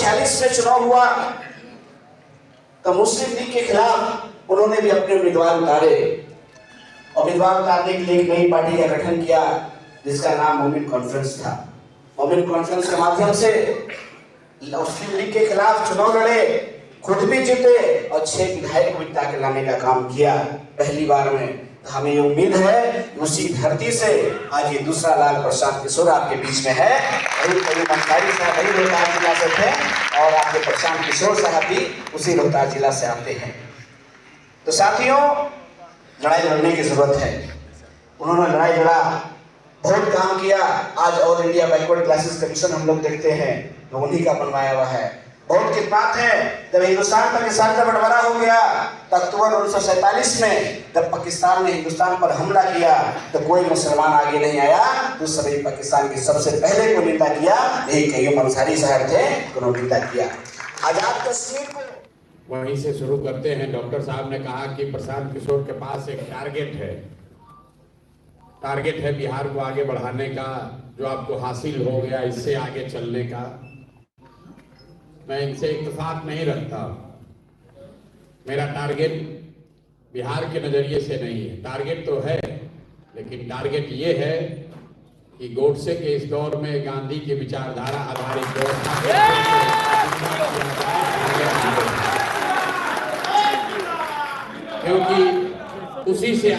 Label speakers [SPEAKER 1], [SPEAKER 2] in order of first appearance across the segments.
[SPEAKER 1] 1946 में चुनाव हुआ तो मुस्लिम लीग के खिलाफ उन्होंने भी अपने उम्मीदवार उतारे। उम्मीदवार उतारने के लिए एक नई पार्टी का गठन किया जिसका नाम मोमिन कॉन्फ्रेंस था। मोमिन कॉन्फ्रेंस के माध्यम से मुस्लिम लीग के खिलाफ चुनाव लड़े, खुद भी जीते और 6 विधायक वित्ता के लाने का काम किया पहली बार में। हमें उम्मीद है उसी धरती से आज ये दूसरा लाल प्रशांत किशोर आपके बीच में है। वही कयूम अंसारी साहब वही रोहतास जिला से थे और आपके प्रशांत किशोर साहब भी उसी रोहतास जिला से आते हैं। तो साथियों, लड़ाई लड़ने की जरूरत है। उन्होंने लड़ाई लड़ा, बहुत काम किया। आज all India backward classes commission हम लोग देखते हैं तो उन्हीं का बनवाया हुआ है। बहुत की बात है, जब हिंदुस्तान पाकिस्तान का बंटवारा हो गया तो अक्टूबर 1947 में जब पाकिस्तान ने हिंदुस्तान पर हमला किया तो कोई मुसलमान आगे नहीं आया। उस समय पाकिस्तान के सबसे पहले को निंदा किया यही कयूम अंसारी साहब थे, उन्होंने निंदा किया। आजाद कश्मीर को
[SPEAKER 2] वहीं से शुरू करते हैं। डॉक्टर साहब ने कहा कि प्रशांत किशोर के पास एक टारगेट है बिहार को आगे बढ़ाने का, जो आपको हासिल हो गया इससे आगे चलने का। मैं इनसे इत्तेफाक नहीं रखता। मेरा टारगेट बिहार के नजरिए से नहीं है। टारगेट तो है, लेकिन टारगेट ये है कि गोडसे के इस दौर में गांधी की विचारधारा आधारित व्यवस्था क्योंकि उसी से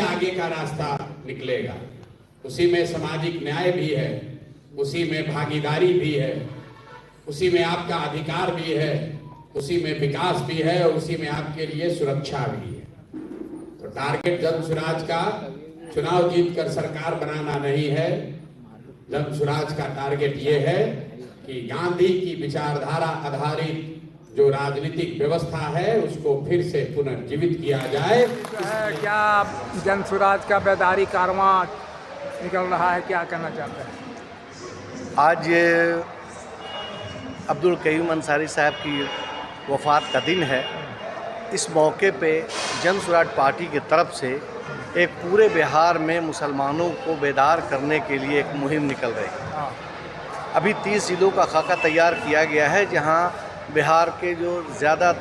[SPEAKER 2] आगे का रास्ता निकलेगा। उसी में सामाजिक न्याय भी है, उसी में भागीदारी भी है, उसी में आपका अधिकार भी है, उसी में विकास भी है और उसी में आपके लिए सुरक्षा भी है। तो टारगेट जन स्वराज का चुनाव जीतकर सरकार बनाना नहीं है। जन स्वराज का टारगेट ये है कि गांधी की विचारधारा आधारित जो राजनीतिक व्यवस्था है उसको फिर से पुनर्जीवित किया जाए।
[SPEAKER 3] क्या जन स्वराज का बेदारी कारवां निकल रहा है, क्या कहना चाहते हैं?
[SPEAKER 4] आज ये अब्दुल कयूम अंसारी साहब की वफ़ात का दिन है। इस मौके पे जन स्वराज पार्टी की तरफ से एक पूरे बिहार में मुसलमानों को बेदार करने के लिए एक मुहिम निकल रही है। अभी 30 जिलों का खाका तैयार किया गया है, जहां बिहार के जो ज़्यादा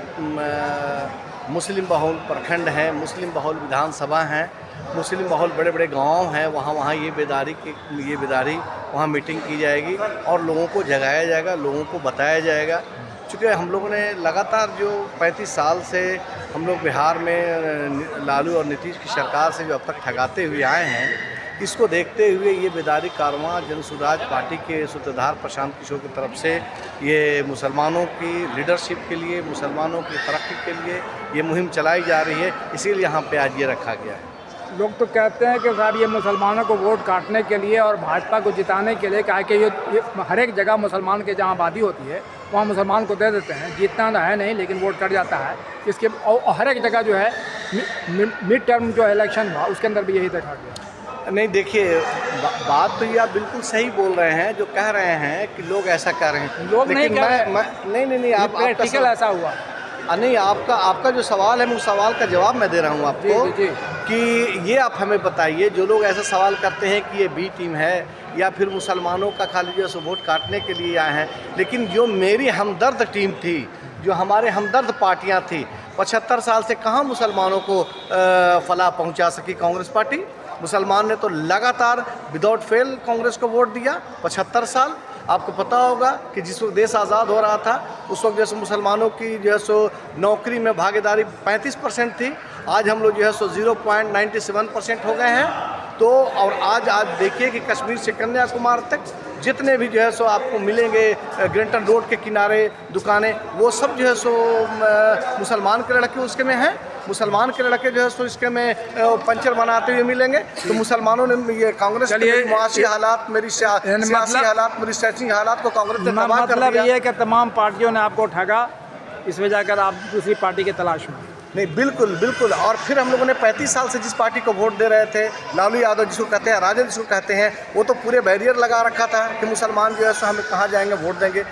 [SPEAKER 4] मुस्लिम बहुल प्रखंड हैं, मुस्लिम बहुल विधानसभा हैं, मुस्लिम बहुल बड़े बड़े गांव हैं, वहाँ ये बेदारी वहाँ मीटिंग की जाएगी और लोगों को जगाया जाएगा, लोगों को बताया जाएगा। चूँकि हम लोगों ने लगातार जो 35 साल से हम लोग बिहार में लालू और नीतीश की सरकार से जो अब तक ठगाते हुए आए हैं, इसको देखते हुए ये बेदारी कारवां जन स्वराज पार्टी के सूत्रधार प्रशांत किशोर की तरफ से ये मुसलमानों की लीडरशिप के लिए, मुसलमानों की तरक्की के लिए ये मुहिम चलाई जा रही है। इसीलिए यहाँ पे आज ये रखा गया है।
[SPEAKER 3] लोग तो कहते हैं कि साहब ये मुसलमानों को वोट काटने के लिए और भाजपा को जिताने के लिए, कहा कि ये हर एक जगह मुसलमान के जहाँ आबादी होती है वहाँ मुसलमान को दे देते हैं। जीतना तो है नहीं लेकिन वोट कट जाता है। इसके और हर एक जगह जो है मिड टर्म जो इलेक्शन हुआ उसके अंदर भी यही देखा गया।
[SPEAKER 4] नहीं, देखिए बात तो ये आप बिल्कुल सही बोल रहे हैं, जो कह रहे हैं कि लोग ऐसा कर रहे हैं।
[SPEAKER 3] लोग नहीं कह रहे हैं।
[SPEAKER 4] नहीं, आप
[SPEAKER 3] प्रैक्टिकल ऐसा हुआ
[SPEAKER 4] नहीं। आपका जो सवाल है, उस सवाल का जवाब मैं दे रहा हूँ आपको।
[SPEAKER 3] जी।
[SPEAKER 4] कि ये आप हमें बताइए, जो लोग ऐसा सवाल करते हैं कि ये बी टीम है या फिर मुसलमानों का खाली जो है वोट काटने के लिए आए हैं, लेकिन जो मेरी हमदर्द टीम थी, जो हमारे हमदर्द पार्टियां थी, 75 साल से कहाँ मुसलमानों को फलाह पहुंचा सकी कांग्रेस पार्टी? मुसलमान ने तो लगातार विदाउट फेल कांग्रेस को वोट दिया 75 साल। आपको पता होगा कि जिस वक्त देश आज़ाद हो रहा था उस वक्त जैसे मुसलमानों की जो है सो नौकरी में भागीदारी 35% थी। आज हम लोग जो है सो 0.97% हो गए हैं। तो और आज देखिए कि कश्मीर से कन्याकुमारी तक जितने भी जो है सो आपको मिलेंगे ग्रेंटन रोड के किनारे दुकानें, वो सब जो है सो मुसलमान के लड़के उसके में हैं। मुसलमान के लड़के जो है सो इसके में पंचर बनाते हुए मिलेंगे। तो मुसलमानों ने ये कांग्रेस के मुआशी हालात, मेरी सियासी हालात, मेरी शैक्षणिक हालात को कांग्रेस ने तबाह कर दिया।
[SPEAKER 3] मतलब ये कि तमाम पार्टियों ने आपको ठगा, इसमें जाकर आप दूसरी पार्टी की तलाश में।
[SPEAKER 4] नहीं, बिल्कुल। और फिर हम लोगों ने 35 साल से जिस पार्टी को वोट दे रहे थे, लालू यादव जिसको कहते हैं, राजद जिसको कहते हैं, वो तो पूरे बैरियर लगा रखा था कि मुसलमान जो है सो हमें कहाँ जाएंगे वोट देंगे।